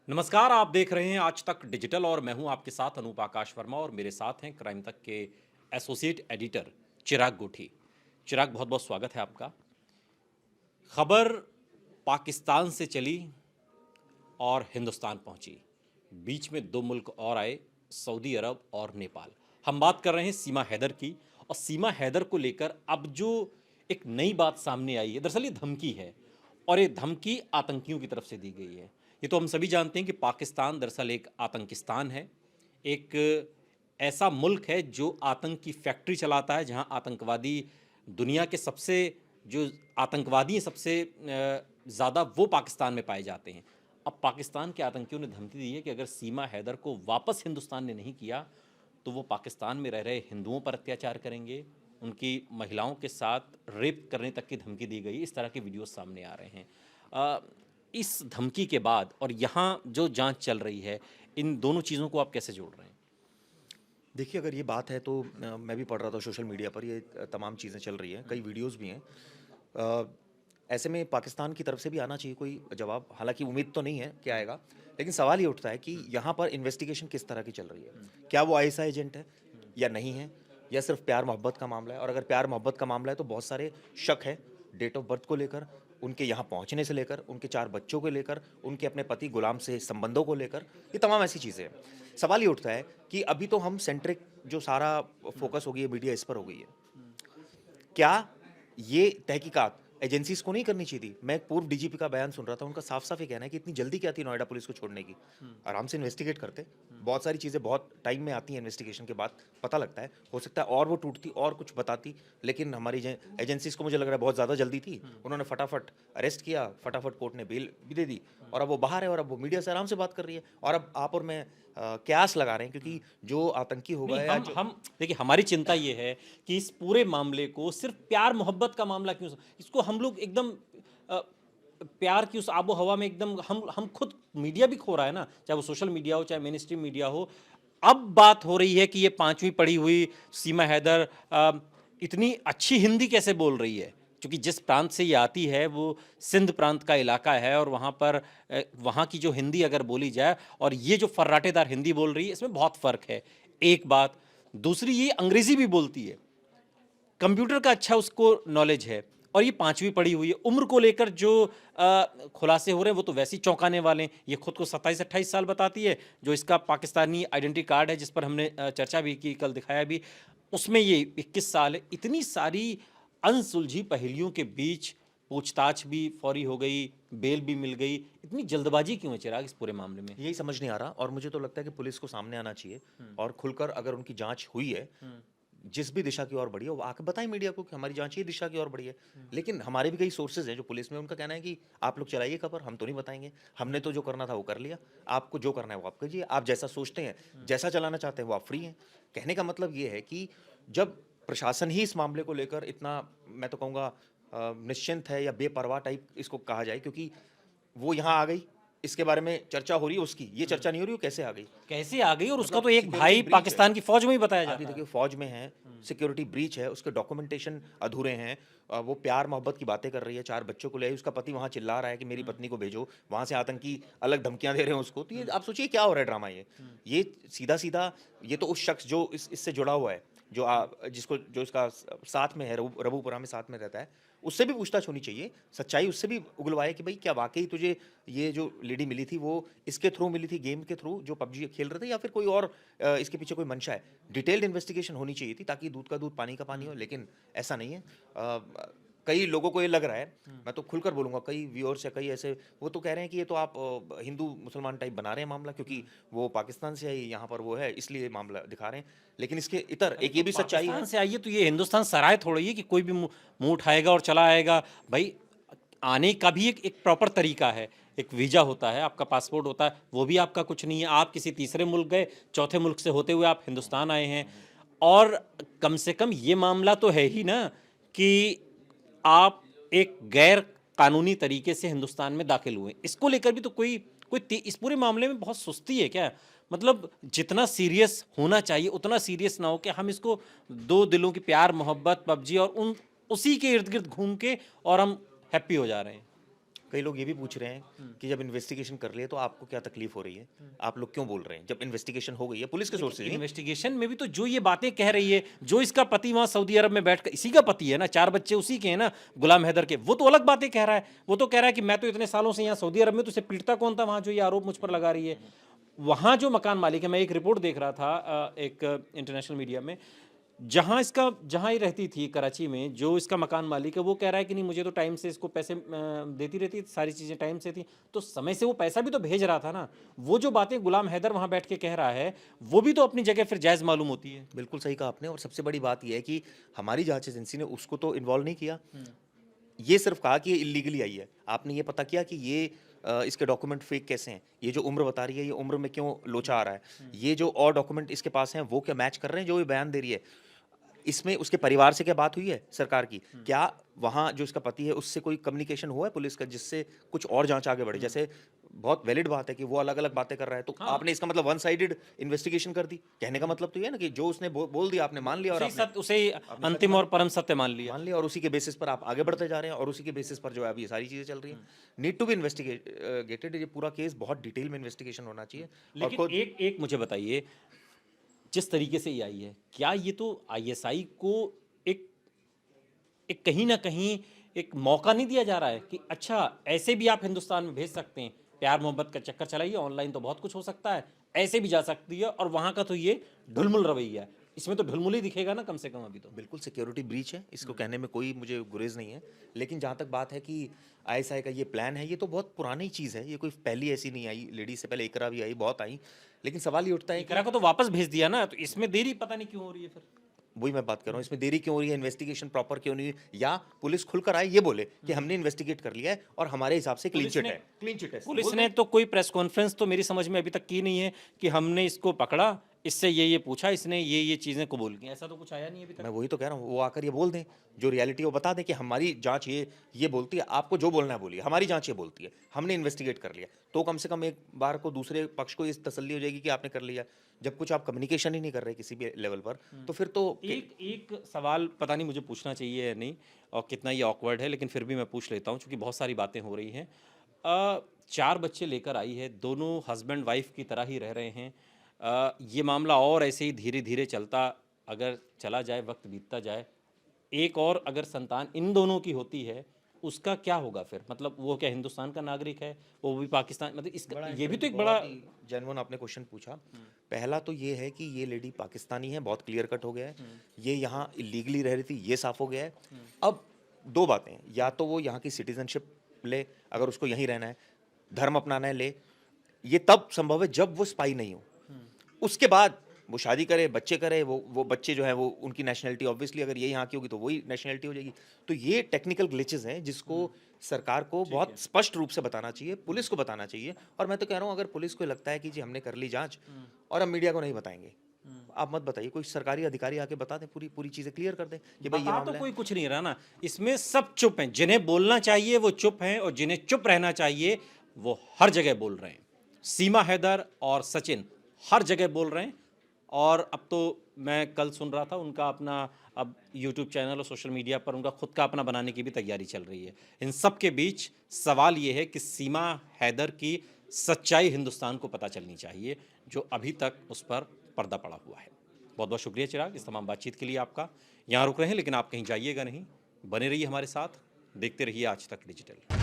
नमस्कार, आप देख रहे हैं आज तक डिजिटल और मैं हूं आपके साथ अनूप आकाश वर्मा और मेरे साथ हैं क्राइम तक के एसोसिएट एडिटर चिराग गोठी। चिराग, बहुत बहुत स्वागत है आपका। खबर पाकिस्तान से चली और हिंदुस्तान पहुंची। बीच में दो मुल्क और आए, सऊदी अरब और नेपाल। हम बात कर रहे हैं सीमा हैदर की, और सीमा हैदर को लेकर अब जो एक नई बात सामने आई है, दरअसल ये धमकी है, और ये धमकी आतंकियों की तरफ से दी गई है। ये तो हम सभी जानते हैं कि पाकिस्तान दरअसल एक आतंकिस्तान है, एक ऐसा मुल्क है जो आतंक की फैक्ट्री चलाता है, जहां आतंकवादी दुनिया के सबसे जो आतंकवादी हैं सबसे ज़्यादा वो पाकिस्तान में पाए जाते हैं। अब पाकिस्तान के आतंकियों ने धमकी दी है कि अगर सीमा हैदर को वापस हिंदुस्तान ने नहीं किया तो वो पाकिस्तान में रह रहे हिंदुओं पर अत्याचार करेंगे, उनकी महिलाओं के साथ रेप करने तक की धमकी दी गई। इस तरह के वीडियोस सामने आ रहे हैं। इस धमकी के बाद और यहाँ जो जांच चल रही है, इन दोनों चीज़ों को आप कैसे जोड़ रहे हैं? देखिए, अगर ये बात है तो मैं भी पढ़ रहा था सोशल मीडिया पर ये तमाम चीज़ें चल रही हैं, कई वीडियोज़ भी हैं। अ, ऐसे में पाकिस्तान की तरफ से भी आना चाहिए कोई जवाब, हालाँकि उम्मीद तो नहीं है कि आएगा, लेकिन सवाल ये उठता है कि यहाँ पर इन्वेस्टिगेशन किस तरह की चल रही है? क्या वो आईएसआई एजेंट है या नहीं है, या सिर्फ़ प्यार-मोहब्बत का मामला है? और अगर प्यार-मोहब्बत का मामला है तो बहुत सारे शक है, डेट ऑफ बर्थ को लेकर, उनके यहाँ पहुँचने से लेकर, उनके 4 बच्चों को लेकर, उनके अपने पति गुलाम से संबंधों को लेकर, ये तमाम ऐसी चीज़ें हैं। सवाल ये उठता है कि अभी तो हम सेंट्रिक जो सारा फ़ोकस हो गई है, मीडिया इस पर हो गई है। क्या ये तहकीकात एजेंसीज़ को नहीं करनी चाहिए थी? मैं एक पूर्व डीजीपी का बयान सुन रहा था, उनका साफ-साफ ये कहना है कि इतनी जल्दी क्या थी नोएडा पुलिस को छोड़ने की? आराम से इन्वेस्टिगेट करते। बहुत सारी चीज़ें बहुत टाइम में आती हैं इन्वेस्टिगेशन के बाद, पता लगता है। हो सकता है और वो टूटती और कुछ बताती, लेकिन हमारी जे एजेंसीज़ को मुझे लग रहा है बहुत ज़्यादा जल्दी थी। उन्होंने फटाफट अरेस्ट किया, फटाफट कोर्ट ने बेल भी दे दी, और अब वो बाहर है और अब वो मीडिया से आराम से बात कर रही है। और अब आप और मैं कयास लगा रहे हैं, क्योंकि जो आतंकी होगा नहीं, या जो हम देखिए, हमारी चिंता ये है कि इस पूरे मामले को सिर्फ प्यार मोहब्बत का मामला क्यों, इसको हम लोग एकदम अ, प्यार की उस आबो हवा में एकदम हम खुद, मीडिया भी खो रहा है ना, चाहे वो सोशल मीडिया हो चाहे मेन स्ट्रीम मीडिया हो। अब बात हो रही है कि ये पांचवी पढ़ी हुई सीमा हैदर इतनी अच्छी हिंदी कैसे बोल रही है, क्योंकि जिस प्रांत से ये आती है वो सिंध प्रांत का इलाका है, और वहाँ पर वहाँ की जो हिंदी अगर बोली जाए और ये जो फर्राटेदार हिंदी बोल रही है, इसमें बहुत फ़र्क है। एक बात, दूसरी ये अंग्रेज़ी भी बोलती है, कंप्यूटर का अच्छा उसको नॉलेज है, और ये पांचवी पढ़ी हुई है। उम्र को लेकर जो खुलासे हो रहे हैं वो तो वैसे ही चौंकाने वाले हैं। ये खुद को 27-28 साल बताती है। जो इसका पाकिस्तानी आइडेंटिटी कार्ड है, जिस पर हमने चर्चा भी की, कल दिखाया भी, उसमें ये 21 साल है। इतनी सारी अनसुलझी पहेलियों के बीच पूछताछ भी फौरी हो गई, बेल भी मिल गई। इतनी जल्दबाजी क्यों है चिराग इस पूरे मामले में? यही समझ नहीं आ रहा, और मुझे तो लगता है कि पुलिस को सामने आना चाहिए और खुलकर अगर उनकी जांच हुई है, जिस भी दिशा की ओर बढ़ी है, वो आके बताएं मीडिया को कि हमारी जांच ये दिशा की ओर बढ़ी है। लेकिन हमारे भी कई सोर्सेज हैं जो पुलिस में, उनका कहना है कि आप लोग चलाइए खबर, हम तो नहीं बताएंगे, हमने तो जो करना था वो कर लिया, आपको जो करना है वो आप कीजिए, आप जैसा सोचते हैं, जैसा चलाना चाहते हैं वो आप फ्री हैं। कहने का मतलब ये है कि जब प्रशासन ही इस मामले को लेकर इतना, मैं तो कहूँगा निश्चिंत है या बेपरवाह टाइप इसको कहा जाए, क्योंकि वो यहाँ आ गई, इसके बारे में चर्चा हो रही है उसकी, ये चर्चा नहीं हो रही वो कैसे आ गई। कैसे आ गई, और उसका मतलब तो एक सिक्योरिटी भाई ब्रीच है। पाकिस्तान की फौज में ही बताया आप ये जाता है। देखिए, फौज में है, सिक्योरिटी ब्रीच है, उसके डॉक्यूमेंटेशन अधूरे हैं। वो प्यार मोहब्बत की बातें कर रही है, 4 बच्चों को ले आई, उसका पति वहाँ चिल्ला रहा है कि मेरी पत्नी को भेजो, वहाँ से आतंकी अलग धमकियाँ दे रहे हैं उसको। तो ये आप सोचिए क्या हो रहा है ड्रामा ये। ये सीधा-सीधा, ये तो उस शख्स जो इससे जुड़ा हुआ है, जो जिसको जो इसका साथ में है, रबूपुरा में साथ में रहता है, उससे भी पूछताछ होनी चाहिए, सच्चाई उससे भी उगलवाए कि भाई क्या वाक़ई तुझे ये जो लेडी मिली थी वो इसके थ्रू मिली थी, गेम के थ्रू जो पबजी खेल रहे थे, या फिर कोई और इसके पीछे कोई मंशा है। डिटेल्ड इन्वेस्टिगेशन होनी चाहिए थी, ताकि दूध का दूध पानी का पानी हो, लेकिन ऐसा नहीं है। कई लोगों को ये लग रहा है, मैं तो खुलकर बोलूँगा, कई व्यूअर्स या कई ऐसे, वो तो कह रहे हैं कि ये तो आप हिंदू मुसलमान टाइप बना रहे हैं मामला, क्योंकि वो पाकिस्तान से आई, यहाँ पर वो है, इसलिए मामला दिखा रहे हैं। लेकिन इसके इतर अरे एक तो ये भी सच्चाई पाकिस्तान है। से आइए तो ये हिंदुस्तान सराय थोड़ी है कि कोई भी मुंह उठाएगा और चला आएगा। भाई, आने का भी एक प्रॉपर तरीका है। एक वीजा होता है, आपका पासपोर्ट होता है, वो भी आपका कुछ नहीं है। आप किसी तीसरे मुल्क गए, चौथे मुल्क से होते हुए आप हिंदुस्तान आए हैं। और कम से कम ये मामला तो है ही ना कि आप एक गैर कानूनी तरीके से हिंदुस्तान में दाखिल हुए। इसको लेकर भी तो कोई कोई इस पूरे मामले में बहुत सुस्ती है क्या? मतलब जितना सीरियस होना चाहिए उतना सीरियस ना हो कि हम इसको दो दिलों की प्यार मोहब्बत पबजी और उन उसी के इर्द गिर्द घूम के और हम हैप्पी हो जा रहे हैं। कई लोग ये भी पूछ रहे हैं कि जब इन्वेस्टिगेशन कर लिए तो आपको क्या तकलीफ हो रही है, आप लोग क्यों बोल रहे हैं? जब इन्वेस्टिगेशन हो गई है पुलिस के सोर्सेज ही। इन्वेस्टिगेशन में भी तो जो ये बातें कह रही है, जो इसका पति वहां सऊदी अरब में बैठ कर, इसी का पति है ना, 4 बच्चे उसी के हैं ना, गुलाम हैदर के, वो तो अलग बातें कह रहा है। वो तो कह रहा है कि मैं तो इतने सालों से यहाँ सऊदी अरब में, तो उसे पीटता कौन था वहां, जो ये आरोप मुझ पर लगा रही है। वहां जो मकान मालिक है, मैं एक रिपोर्ट देख रहा था एक इंटरनेशनल मीडिया में, जहां ही रहती थी कराची में, जो इसका मकान मालिक है वो कह रहा है कि नहीं, मुझे तो टाइम से इसको पैसे देती रहती, सारी चीज़ें टाइम से थी, तो समय से वो पैसा भी तो भेज रहा था ना। वो जो बातें गुलाम हैदर वहां बैठ के कह रहा है, वो भी तो अपनी जगह फिर जायज़ मालूम होती है। बिल्कुल सही कहा आपने, और सबसे बड़ी बात यह है कि हमारी जांच एजेंसी ने उसको तो इन्वॉल्व नहीं किया, ये सिर्फ कहा कि ये इलीगली आई है। आपने ये पता किया कि ये इसके डॉक्यूमेंट फेक कैसे हैं, ये जो उम्र बता रही है, ये उम्र में क्यों लोचा आ रहा है, ये जो और डॉक्यूमेंट इसके पास हैं वो क्या मैच कर रहे हैं जो ये बयान दे रही है। इसमें उसके परिवार से क्या बात हुई है सरकार की? क्या वहाँ जो इसका पति है उससे कोई कम्युनिकेशन हुआ है पुलिस का, जिससे कुछ और जांच आगे बढ़े? जैसे बहुत वैलिड बात है कि वो अलग-अलग बातें कर रहा है, तो आपने इसका मतलब वन साइडेड इन्वेस्टिगेशन कर दी। कहने का मतलब तो ये है ना कि जो उसने बोल दिया आपने मान लिया, और उसे अंतिम और परम सत्य मान लिया। और उसी के बेसिस पर आप आगे बढ़ते जा रहे हैं, और उसी के बेसिस पर जो है अभी ये सारी चीजें चल रही हैं। नीड टू बी इन्वेस्टिगेटेड, ये पूरा केस बहुत डिटेल में इन्वेस्टिगेशन होना चाहिए। लेकिन एक मुझे बताइए, जिस तरीके से ये आई है, क्या ये तो आईएसआई को एक एक कहीं ना कहीं एक मौका नहीं दिया जा रहा है कि अच्छा ऐसे भी आप हिंदुस्तान में भेज सकते हैं, प्यार मोहब्बत का चक्कर चलाइए, ऑनलाइन तो बहुत कुछ हो सकता है, ऐसे भी जा सकती है, और वहां का तो ये ढुलमुल रवैया है, इसमें तो ढुलमुल ही दिखेगा ना कम से कम अभी तो। बिल्कुल सिक्योरिटी ब्रीच है, इसको कहने में कोई मुझे गुरेज नहीं है। लेकिन जहाँ तक बात है कि आईएसआई का ये प्लान है, ये तो बहुत पुरानी चीज़ है, ये कोई पहली ऐसी नहीं आई। लेडी से पहले इकरा भी आई, बहुत आई। लेकिन सवाल ये उठता है इकरा को तो वापस भेज दिया ना, तो इसमें देरी पता नहीं क्यों हो रही है फिर। वही मैं बात कर रहा हूँ, इसमें देरी क्यों हो रही है, इन्वेस्टिगेशन प्रॉपर क्यों नहीं हुई, या पुलिस खुलकर आए ये बोले कि हमने इन्वेस्टिगेट कर लिया है और हमारे हिसाब से क्लीन चिट है। क्लीन चिट है। पुलिस ने तो कोई प्रेस कॉन्फ्रेंस तो मेरी समझ में अभी तक की नहीं है कि हमने इसको पकड़ा, इससे ये पूछा, इसने ये चीजें कबूल की, ऐसा तो कुछ आया नहीं अभी तक। मैं वही तो कह रहा हूँ, वो आकर ये बोल दें, जो रियलिटी वो बता दें कि हमारी जांच ये बोलती है, आपको जो बोलना है बोलिए, हमारी जांच ये बोलती है, हमने इन्वेस्टिगेट कर लिया। तो कम से कम एक बार को दूसरे पक्ष को इस तसल्ली हो जाएगी कि आपने कर लिया। जब कुछ आप कम्युनिकेशन ही नहीं कर रहे किसी भी लेवल पर, तो फिर तो एक सवाल पता नहीं मुझे पूछना चाहिए या नहीं, और कितना ये ऑकवर्ड है, लेकिन फिर भी मैं पूछ लेता हूँ क्योंकि बहुत सारी बातें हो रही हैं। 4 बच्चे लेकर आई है, दोनों हस्बैंड वाइफ की तरह ही रह रहे हैं। ये मामला और ऐसे ही धीरे धीरे अगर चला जाए, वक्त बीतता जाए, एक और अगर संतान इन दोनों की होती है, उसका क्या होगा फिर? मतलब वो क्या हिंदुस्तान का नागरिक है, वो भी पाकिस्तान, मतलब इसका ये भी तो एक बड़ा जेन्युइन आपने क्वेश्चन पूछा। पहला तो ये है कि ये लेडी पाकिस्तानी है, बहुत क्लियर कट हो गया है। ये यहाँ इलीगली रह रही थी, ये साफ हो गया है। अब 2 बातें, या तो वो यहाँ की सिटीजनशिप ले, अगर उसको यहीं रहना है, धर्म अपनाना है ले, ये तब संभव है जब वो स्पाई नहीं हो। उसके बाद वो शादी करे, बच्चे करे, वो बच्चे जो है वो उनकी नेशनलिटी ऑब्वियसली अगर ये यहाँ की होगी तो वही नेशनलिटी हो जाएगी। तो ये टेक्निकल ग्लिचेस हैं जिसको सरकार को बहुत स्पष्ट रूप से बताना चाहिए, पुलिस को बताना चाहिए। और मैं तो कह रहा हूँ, अगर पुलिस को लगता है कि जी हमने कर ली जांच और हम मीडिया को नहीं बताएंगे, आप मत बताइए, कोई सरकारी अधिकारी आके बता दें, पूरी चीजें क्लियर कर दें कि भाई ये मामला तो कोई कुछ नहीं रहा ना, इसमें सब चुप हैं, जिन्हें बोलना चाहिए वो चुप हैं, और जिन्हें चुप रहना चाहिए वो हर जगह बोल रहे हैं। सीमा हैदर और सचिन हर जगह बोल रहे हैं, और अब तो मैं कल सुन रहा था उनका अपना अब यूट्यूब चैनल और सोशल मीडिया पर उनका खुद का अपना बनाने की भी तैयारी चल रही है। इन सब के बीच सवाल ये है कि सीमा हैदर की सच्चाई हिंदुस्तान को पता चलनी चाहिए, जो अभी तक उस पर पर्दा पड़ा हुआ है। बहुत बहुत शुक्रिया चिराग, इस तमाम बातचीत के लिए आपका। यहाँ रुक रहे हैं, लेकिन आप कहीं जाइएगा नहीं, बने रहिए हमारे साथ, देखते रहिए आज तक डिजिटल।